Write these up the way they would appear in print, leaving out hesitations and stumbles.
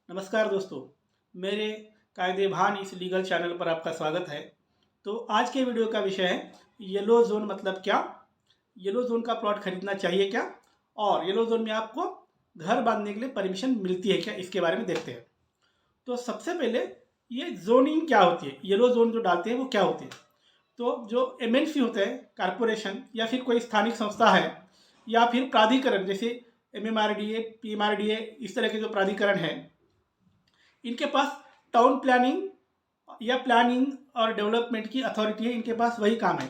नमस्कार दोस्तों, मेरे कायदेभान इस लीगल चैनल पर आपका स्वागत है। तो आज के वीडियो का विषय है येलो जोन मतलब क्या, येलो जोन का प्लॉट खरीदना चाहिए क्या, और येलो जोन में आपको घर बांधने के लिए परमिशन मिलती है क्या, इसके बारे में देखते हैं। तो सबसे पहले ये जोनिंग क्या होती है, येलो जोन जो डालते हैं वो क्या होती है। तो जो एमएनसी होता है, कारपोरेशन या फिर कोई स्थानिक संस्था है या फिर प्राधिकरण जैसे एमएमआरडीए, पीएमआरडीए, इस तरह के जो प्राधिकरण हैं, इनके पास टाउन प्लानिंग या प्लानिंग और डेवलपमेंट की अथॉरिटी है, इनके पास वही काम है।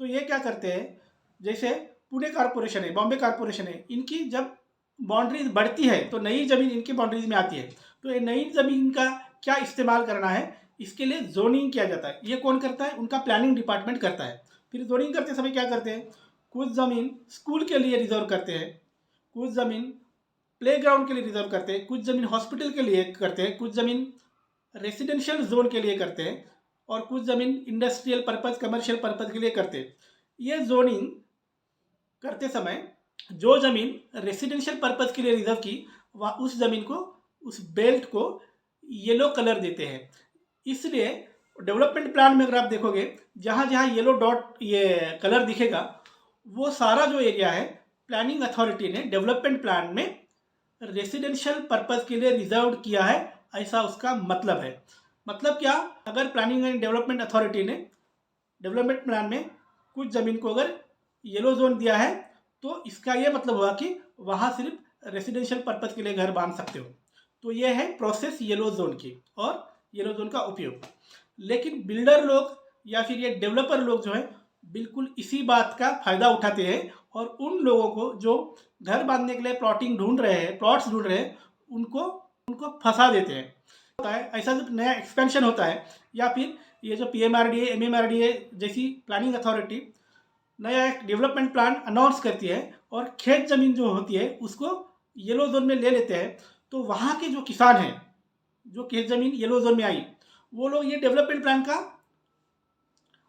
तो ये क्या करते हैं, जैसे पुणे कारपोरेशन है, बॉम्बे कारपोरेशन है, इनकी जब बाउंड्रीज बढ़ती है तो नई ज़मीन इनकी बाउंड्रीज में आती है। तो ये नई ज़मीन का क्या इस्तेमाल करना है, इसके लिए जोनिंग किया जाता है। ये कौन करता है, उनका प्लानिंग डिपार्टमेंट करता है। फिर जोनिंग करते समय क्या करते हैं, कुछ ज़मीन स्कूल के लिए रिजर्व करते हैं, कुछ ज़मीन प्लेग्राउंड के लिए रिजर्व करते हैं, कुछ ज़मीन हॉस्पिटल के लिए करते हैं, कुछ ज़मीन रेसिडेंशियल जोन के लिए करते हैं, और कुछ ज़मीन इंडस्ट्रियल पर्पज़, कमर्शियल पर्पज़ के लिए करते हैं। ये जोनिंग करते समय जो ज़मीन रेसिडेंशियल पर्पज़ के लिए रिजर्व की, वह उस ज़मीन को, उस बेल्ट को येलो कलर देते हैं। इसलिए डेवलपमेंट प्लान में अगर आप देखोगे, जहाँ जहाँ येलो डॉट ये कलर दिखेगा, वो सारा जो एरिया है प्लानिंग अथॉरिटी ने डेवलपमेंट प्लान में रेसिडेंशियल पर्पज़ के लिए रिजर्व किया है, ऐसा उसका मतलब है। मतलब क्या, अगर प्लानिंग एंड डेवलपमेंट अथॉरिटी ने डेवलपमेंट प्लान में कुछ ज़मीन को अगर येलो जोन दिया है, तो इसका ये मतलब हुआ कि वहाँ सिर्फ रेसिडेंशियल पर्पज़ के लिए घर बांध सकते हो। तो ये है प्रोसेस येलो जोन की और येलो जोन का उपयोग। लेकिन बिल्डर लोग या फिर ये डेवलपर लोग जो है, बिल्कुल इसी बात का फ़ायदा उठाते हैं और उन लोगों को जो घर बांधने के लिए प्लॉटिंग ढूंढ रहे हैं, प्लॉट्स ढूंढ रहे हैं, उनको उनको फंसा देते हैं। होता है ऐसा, जब नया एक्सपेंशन होता है या फिर ये जो पीएमआरडीए, एमएमआरडीए जैसी प्लानिंग अथॉरिटी नया एक डेवलपमेंट प्लान अनाउंस करती है और खेत ज़मीन जो होती है उसको येलो जोन में ले लेते हैं, तो वहाँ के जो किसान हैं, जो खेत ज़मीन येलो जोन में आई, वो लोग ये डेवलपमेंट प्लान का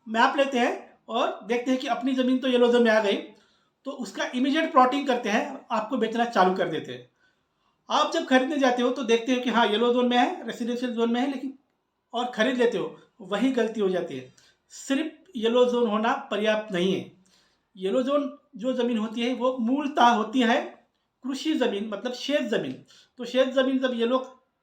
मैप लेते हैं और देखते हैं कि अपनी ज़मीन तो येलो जोन में आ गई, तो उसका इमीडिएट प्लॉटिंग करते हैं, आपको बेचना चालू कर देते हैं। आप जब खरीदने जाते हो तो देखते हो कि हाँ येलो जोन में है, रेसिडेंशियल जोन में है, लेकिन और खरीद लेते हो, वही गलती हो जाती है। सिर्फ येलो जोन होना पर्याप्त नहीं है। येलो जोन जो ज़मीन होती है वो मूलतः होती है कृषि ज़मीन, मतलब शेष ज़मीन। तो शेष ज़मीन जब येलो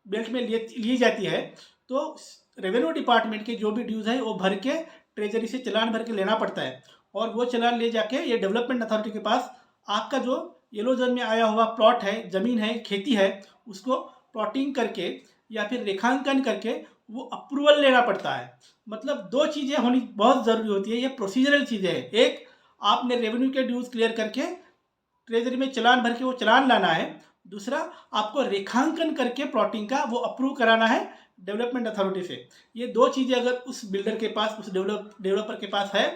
बेल्ट में ली जाती है, तो रेवेन्यू डिपार्टमेंट के जो भी ड्यूज़ है वो भर के, ट्रेजरी से चलान भर के लेना पड़ता है, और वो चलान ले जाके ये डेवलपमेंट अथॉरिटी के पास आपका जो येलो जोन में आया हुआ प्लॉट है, ज़मीन है, खेती है, उसको प्लॉटिंग करके या फिर रेखांकन करके वो अप्रूवल लेना पड़ता है। मतलब दो चीज़ें होनी बहुत ज़रूरी होती है, ये प्रोसीजरल चीज़ें हैं। एक, आपने रेवेन्यू के ड्यूज़ क्लियर करके ट्रेजरी में चलान भर के वो चलान लाना है। दूसरा, आपको रेखांकन करके प्लॉटिंग का वो अप्रूव कराना है डेवलपमेंट अथॉरिटी से। ये दो चीज़ें अगर उस बिल्डर के पास, उस डेवलपर के पास है,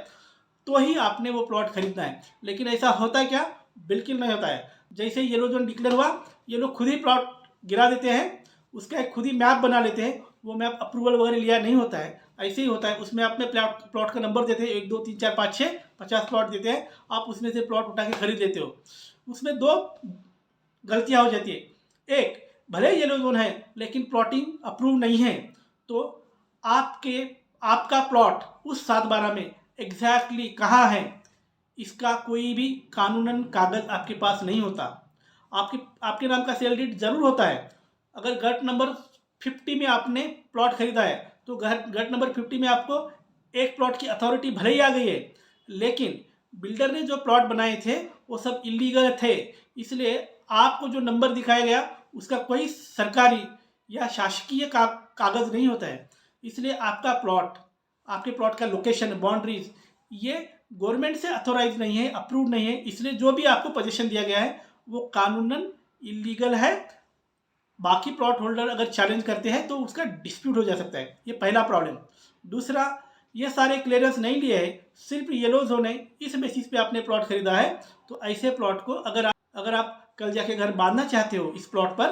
तो ही आपने वो प्लॉट खरीदना है। लेकिन ऐसा होता है क्या, बिल्कुल नहीं होता है। जैसे ही येलो जोन डिक्लेयर हुआ, ये लोग खुद ही प्लॉट गिरा देते हैं, उसका एक खुद ही मैप बना लेते हैं। वो मैप अप्रूवल वगैरह लिया नहीं होता है, ऐसे ही होता है। उसमें आपने प्लॉट का नंबर देते हैं, 1 2 3 4 5 6 50 प्लॉट देते हैं, आप उसमें से प्लॉट उठा के खरीद लेते हो। उसमें दो गलतियां हो जाती है। एक, भले ही येलो जोन है लेकिन प्लॉटिंग अप्रूव नहीं है, तो आपके आपका प्लॉट उस 7/12 में एग्जैक्टली कहाँ है, इसका कोई भी कानूनन कागज आपके पास नहीं होता। आपके आपके नाम का सेल डीड जरूर होता है। अगर गट नंबर 50 में आपने प्लॉट खरीदा है, तो गट नंबर 50 में आपको एक प्लॉट की अथॉरिटी भले ही आ गई है, लेकिन बिल्डर ने जो प्लॉट बनाए थे वो सब इलीगल थे। इसलिए आपको जो नंबर दिखाया गया उसका कोई सरकारी या शासकीय कागज नहीं होता है। इसलिए आपका प्लॉट, आपके प्लॉट का लोकेशन, बाउंड्रीज, ये गवर्नमेंट से अथोराइज नहीं है, अप्रूव नहीं है। इसलिए जो भी आपको पोजीशन दिया गया है वो कानूनन इलीगल है। बाकी प्लॉट होल्डर अगर चैलेंज करते हैं तो उसका डिस्प्यूट हो जा सकता है। ये पहला प्रॉब्लम। दूसरा, ये सारे क्लियरेंस नहीं लिए है, सिर्फ येलो जोन है, इस बेसिस पे आपने प्लॉट खरीदा है, तो ऐसे प्लॉट को अगर आप कल जाके घर बांधना चाहते हो इस प्लॉट पर,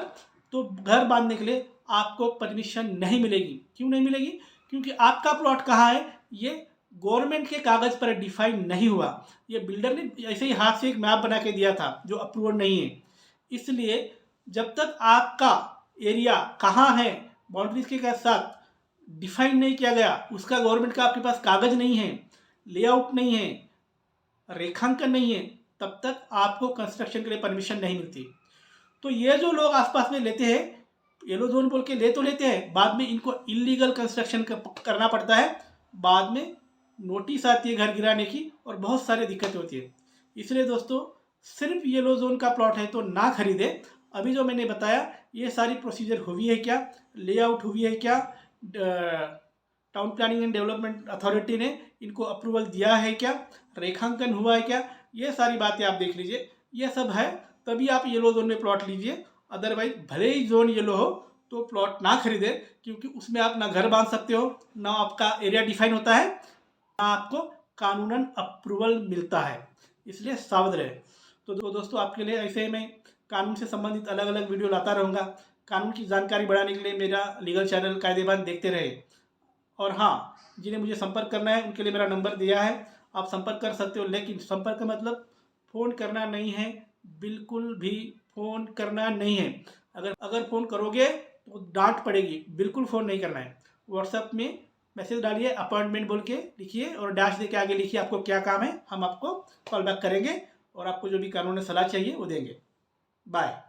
तो घर बांधने के लिए आपको परमिशन नहीं मिलेगी। क्यों नहीं मिलेगी? क्योंकि आपका प्लॉट कहाँ है ये गवर्नमेंट के कागज पर डिफाइन नहीं हुआ। ये बिल्डर ने ऐसे ही हाथ से एक मैप बना के दिया था जो अप्रूवल नहीं है। इसलिए जब तक आपका एरिया कहाँ है, बाउंड्रीज के साथ डिफाइन नहीं किया गया, उसका गवर्नमेंट का आपके पास कागज नहीं है, लेआउट नहीं है, रेखांकन नहीं है, तब तक आपको कंस्ट्रक्शन के लिए परमिशन नहीं मिलती। तो ये जो लोग आसपास में लेते हैं, येलो जोन बोल के ले तो लेते हैं, बाद में इनको इलीगल कंस्ट्रक्शन करना पड़ता है, बाद में नोटिस आती है घर गिराने की और बहुत सारी दिक्कतें होती है। इसलिए दोस्तों सिर्फ येलो जोन का प्लॉट है तो ना खरीदे। अभी जो मैंने बताया ये सारी प्रोसीजर हुई है क्या, लेआउट हुई है क्या, town planning and development authority ने इनको अप्रूवल दिया है क्या, रेखांकन हुआ है क्या, ये सारी बातें आप देख लीजिए। ये सब है तभी आप येलो जोन में प्लॉट लीजिए। अदरवाइज भले ही जोन येलो हो तो प्लॉट ना खरीदे, क्योंकि उसमें आप ना घर बांध सकते हो, ना आपका एरिया डिफाइन होता है, ना आपको कानूनन अप्रूवल मिलता है। इसलिए सावध रहे। तो दोस्तों आपके लिए ऐसे मैं कानून से संबंधित अलग अलग वीडियो लाता रहूँगा। कानून की जानकारी बढ़ाने के लिए मेरा लीगल चैनल कायदेबान देखते रहे। और हाँ, जिन्हें मुझे संपर्क करना है उनके लिए मेरा नंबर दिया है, आप संपर्क कर सकते हो। लेकिन संपर्क का मतलब फ़ोन करना नहीं है, बिल्कुल भी फ़ोन करना नहीं है। अगर फ़ोन करोगे तो डांट पड़ेगी, बिल्कुल फ़ोन नहीं करना है। व्हाट्सएप में मैसेज डालिए, अपॉइंटमेंट बोल के लिखिए और डैश दे के आगे लिखिए आपको क्या काम है, हम आपको कॉल बैक करेंगे और आपको जो भी कानूनी सलाह चाहिए वो देंगे। बाय।